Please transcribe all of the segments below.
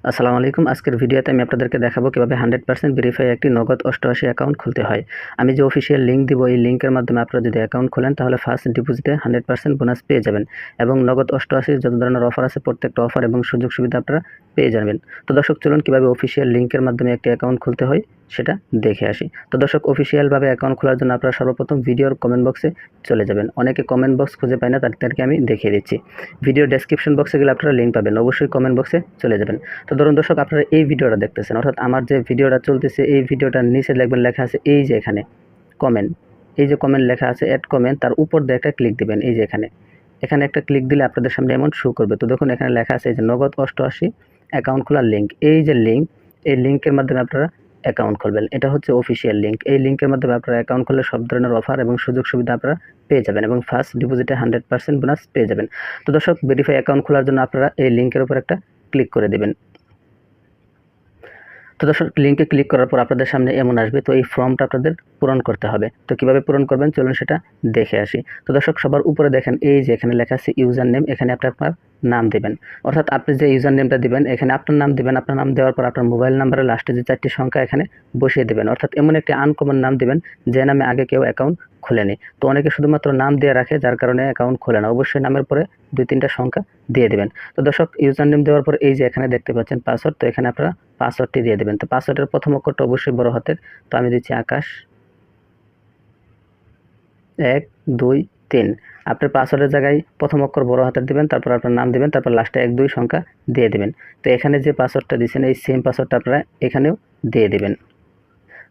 আসসালামু আলাইকুম। আজকের ভিডিওতে আমি আপনাদেরকে দেখাবো কিভাবে 100% ভেরিফাই একটি নগদ 88 অ্যাকাউন্ট খুলতে হয়। আমি যে অফিসিয়াল লিঙ্ক দিব এই লিঙ্কের মাধ্যমে আপনারা যদি অ্যাকাউন্ট খোলেন তাহলে ফার্স্ট ডিপোজিটে 100% বোনাস পেয়ে যাবেন এবং নগদ 88 যত ধরনের অফার আছে প্রত্যেকটা অফার এবং সুযোগ সুবিধা আপনারা পেয়ে যাবেন। তো দর্শক চলুন কিভাবে অফিসিয়াল লিঙ্কের মাধ্যমে একটি অ্যাকাউন্ট খুলতে হয় সেটা দেখে আসি। তো দর্শক অফিসিয়ালভাবে অ্যাকাউন্ট খোলার জন্য আপনারা সর্বপ্রথম ভিডিওর কমেন্ট বক্সে চলে যাবেন। অনেকে কমেন্ট বক্স খুঁজে পায় না, তাদেরকে আমি দেখিয়ে দিচ্ছি। ভিডিও ডেসক্রিপশন বক্সে গেলে আপনারা লিঙ্ক পাবেন, অবশ্যই কমেন্ট বক্সে চলে যাবেন। তো ধরুন দর্শক আপনারা এই ভিডিওটা দেখতেছেন, অর্থাৎ আমার যে ভিডিওটা চলতেছে এই ভিডিওটার নিচে দেখবেন লেখা আছে এই যে এখানে কমেন্ট, এই যে কমেন্ট লেখা আছে অ্যাড কমেন্ট, তার উপর দিয়ে একটা ক্লিক দিবেন। এই যে এখানে এখানে একটা ক্লিক দিলে আপনাদের সামনে এমন শো করবে। তো দেখুন এখানে লেখা আছে এই যে নগদ 88 অ্যাকাউন্ট খোলার লিঙ্ক। এই যে লিঙ্ক, এই লিঙ্কের মাধ্যমে আপনারা অ্যাকাউন্ট খুলবেন। এটা হচ্ছে অফিসিয়াল লিঙ্ক। এই লিঙ্কের মাধ্যমে আপনারা অ্যাকাউন্ট খুললে সব ধরনের অফার এবং সুযোগ সুবিধা আপনারা পেয়ে যাবেন এবং ফার্স্ট ডিপোজিটে 100% বোনাস পেয়ে যাবেন। তো দর্শক ভেরিফাই অ্যাকাউন্ট খোলার জন্য আপনারা এই লিঙ্কের উপর একটা ক্লিক করে দেবেন। তো দর্শক লিঙ্কে ক্লিক করার পর আপনাদের সামনে এমন আসবে। তো এই ফর্মটা আপনাদের পূরণ করতে হবে। তো কিভাবে পূরণ করবেন চলুন সেটা দেখে আসি। তো দর্শক সবার উপরে দেখেন এই যে এখানে লেখা আছে ইউজার নেম, এখানে আপনি আপনার নাম দেবেন। অর্থাৎ আপনি যে ইউজার নেমটা দিবেন এখানে আপনার নাম দিবেন। আপনার নাম দেওয়ার পর আপনার মোবাইল নাম্বারের লাস্টে যে 4টি সংখ্যা এখানে বসিয়ে দেবেন। অর্থাৎ এমন একটি আনকমন নাম দিবেন যে নামে আগে কেউ অ্যাকাউন্ট খোলেনি। তো অনেকে শুধুমাত্র নাম দিয়ে রাখে, যার কারণে অ্যাকাউন্ট খোলে না। অবশ্যই নামের পরে 2-3টা সংখ্যা দিয়ে দেবেন। তো দর্শক ইউজার নেম দেওয়ার পর এই যে এখানে দেখতে পাচ্ছেন পাসওয়ার্ড, তো এখানে আপনারা পাসওয়ার্ডটি দিয়ে দেবেন। তো পাসওয়ার্ডের প্রথম অক্ষরটা অবশ্যই বড় হাতের, তো আমি দিচ্ছি আকাশ 1 2 3। আপনার পাসওয়ার্ডের জায়গায় প্রথম অক্ষর বড় হাতের দিবেন, তারপর আপনার নাম দিবেন, তারপর লাস্টে 1 2 সংখ্যা দিয়ে দেবেন। তো এখানে যে পাসওয়ার্ডটা দিয়েছেন এই সেম পাসওয়ার্ডটা আপনারা এখানেও দিয়ে দেবেন।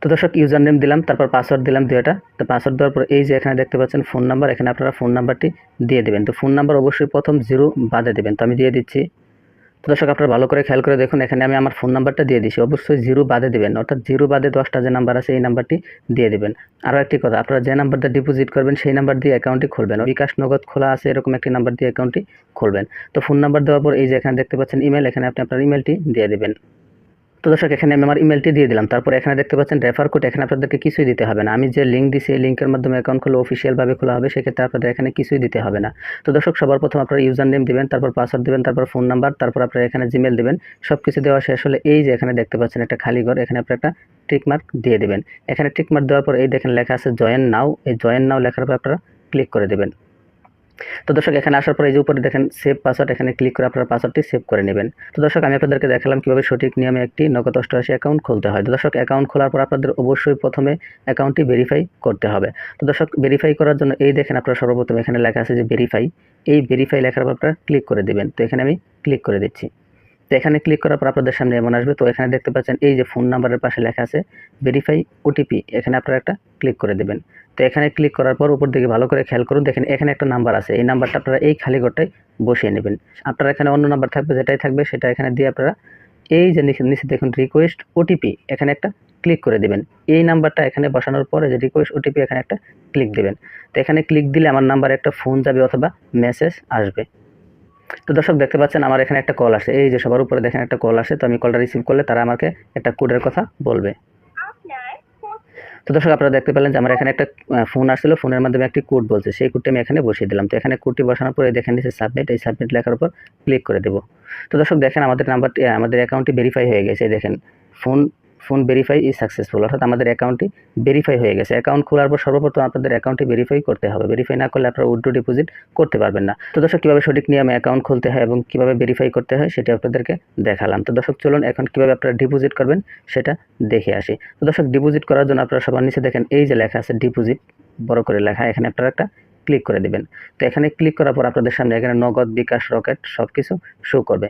তো দর্শক ইউজার নেম দিলাম, তারপর পাসওয়ার্ড দিলাম 2টা। তো পাসওয়ার্ড দেওয়ার পর এই যে এখানে দেখতে পাচ্ছেন ফোন নাম্বার, এখানে আপনারা ফোন নাম্বারটি দিয়ে দেবেন। তো ফোন নাম্বার অবশ্যই প্রথম 0 বাদে দেবেন। তো আমি দিয়ে দিচ্ছি। তো দর্শক আপনারা ভালো করে খেয়াল করে দেখুন, এখানে আমি আমার ফোন নাম্বারটা দিয়ে দিচ্ছি। অবশ্যই 0 বাদে দেবেন, অর্থাৎ 0 বাদে 10টা যে নাম্বার আছে এই নাম্বারটি দিয়ে দেবেন। আরও একটি কথা, আপনারা যে নাম্বারটা ডিপোজিট করবেন সেই নাম্বার দিয়ে অ্যাকাউন্টটি খুলবেন। বিকাশ নগদ খোলা আছে এরকম একটি নাম্বার দিয়ে অ্যাকাউন্টটি খুলবেন। তো ফোন নাম্বার দেওয়ার পর এই যে এখানে দেখতে পাচ্ছেন ইমেল, এখানে আপনি আপনার ইমেলটি দিয়ে দেবেন। তো দর্শক এখানে আমি আমার ইমেলটি দিয়ে দিলাম। তারপর এখানে দেখতে পাচ্ছেন রেফার কোড, এখানে আপনাদেরকে কিছুই দিতে হবে না। আমি যে লিঙ্ক দিছি এই লিঙ্কের মাধ্যমে অ্যাকাউন্ট খুলে অফিসিয়ালভাবে খোলা হবে, সেক্ষেত্রে আপনাদের এখানে কিছুই দিতে হবে না। তো দর্শক সবার প্রথম আপনারা ইউজার নেম দিবেন, তারপর পাসওয়ার্ড দিবেন, তারপর ফোন নাম্বার, তারপর আপনারা এখানে জিমেল দিবেন। সব কিছু দেওয়া শেষ হলে এই যে এখানে দেখতে পাচ্ছেন একটা খালি ঘর, এখানে আপনারা একটা টিক মার্ক দিয়ে দেবেন। এখানে টিক মার্ক দেওয়ার পর এই দেখেন লেখা আছে জয়েন নাও, এই জয়েন নাও লেখার পর আপনারা ক্লিক করে দেবেন। তো দর্শক এখানে আসার পর এই যে উপরে দেখেন সেভ পাসওয়ার্ড, এখানে ক্লিক করে আপনারা পাসওয়ার্ডটি সেভ করে নেবেন। তো দর্শক আমি আপনাদেরকে দেখালাম কিভাবে সঠিক নিয়মে একটি নগদ 88 অ্যাকাউন্ট খুলতে হয়। তো দর্শক অ্যাকাউন্ট খোলার পর আপনাদের অবশ্যই প্রথমে অ্যাকাউন্টটি ভেরিফাই করতে হবে। তো দর্শক ভেরিফাই করার জন্য এই দেখেন আপনারা সর্বপ্রথম এখানে লেখা আছে যে ভেরিফাই, এই ভেরিফাই লেখার পর আপনারা ক্লিক করে দেবেন। তো এখানে আমি ক্লিক করে দিচ্ছি। তো এখানে ক্লিক করার পর আপনাদের সামনে এমন আসবে। তো এখানে দেখতে পাচ্ছেন এই যে ফোন নাম্বারের পাশে লেখা আছে ভেরিফাই ওটিপি, এখানে আপনারা একটা ক্লিক করে দেবেন। তো এখানে ক্লিক করার পর উপর দিকে ভালো করে খেয়াল করুন, দেখেন এখানে একটা নাম্বার আছে, এই নাম্বারটা আপনারা এই খালি ঘরটায় বসিয়ে নেবেন। আপনারা এখানে অন্য নাম্বার থাকবে, যেটাই থাকবে সেটা এখানে দিয়ে আপনারা এই যে নিচে দেখুন রিকোয়েস্ট ওটিপি, এখানে একটা ক্লিক করে দেবেন। এই নাম্বারটা এখানে বসানোর পরে যে রিকোয়েস্ট ওটিপি এখানে একটা ক্লিক দেবেন। তো এখানে ক্লিক দিলে আমার নাম্বারে একটা ফোন যাবে অথবা মেসেজ আসবে। তো দর্শক দেখতে পাচ্ছেন আমার এখানে একটা কল আসে, এই যে সবার উপরে দেখেন একটা কল আসে। তো আমি কলটা রিসিভ করলে তারা আমাকে একটা কোডের কথা বলবে। তো দর্শক আপনারা দেখতে পেলেন যে আমার এখানে একটা ফোন আসছিল, ফোনের মাধ্যমে একটি কোড বলছে, সেই কোডটি আমি এখানে বসিয়ে দিলাম। তো এখানে কোডটি বসানোর পরে দেখেন নিচে সাবমিট, এই সাবমিট লেখার উপর ক্লিক করে দেব। তো দর্শক দেখেন আমাদের নাম্বারটি আমাদের অ্যাকাউন্টটি ভেরিফাই হয়ে গেছে। দেখেন phone phone verify is successful, অর্থাৎ আমাদের অ্যাকাউন্টটি ভেরিফাই হয়ে গেছে। অ্যাকাউন্ট খোলার পর সর্বপ্রথম আপনাদের অ্যাকাউন্টটি ভেরিফাই করতে হবে। ভেরিফাই না করলে আপনারা উইথড্র ডিপোজিট করতে পারবেন না। তো দর্শক কীভাবে সঠিক নিয়মে অ্যাকাউন্ট খুলতে হয় এবং কীভাবে ভেরিফাই করতে হয় সেটা আপনাদেরকে দেখালাম। তো দর্শক চলুন এখন কীভাবে আপনারা ডিপোজিট করবেন সেটা দেখে আসি। তো দর্শক ডিপোজিট করার জন্য আপনারা সবার নিচে দেখেন এই যে লেখা আছে ডিপোজিট, বড় করে লেখা, এখানে আপনারা একটা ক্লিক করে দেবেন। তো এখানে ক্লিক করার পর আপনাদের সামনে এখানে নগদ, বিকাশ, রকেট সব কিছু শো করবে।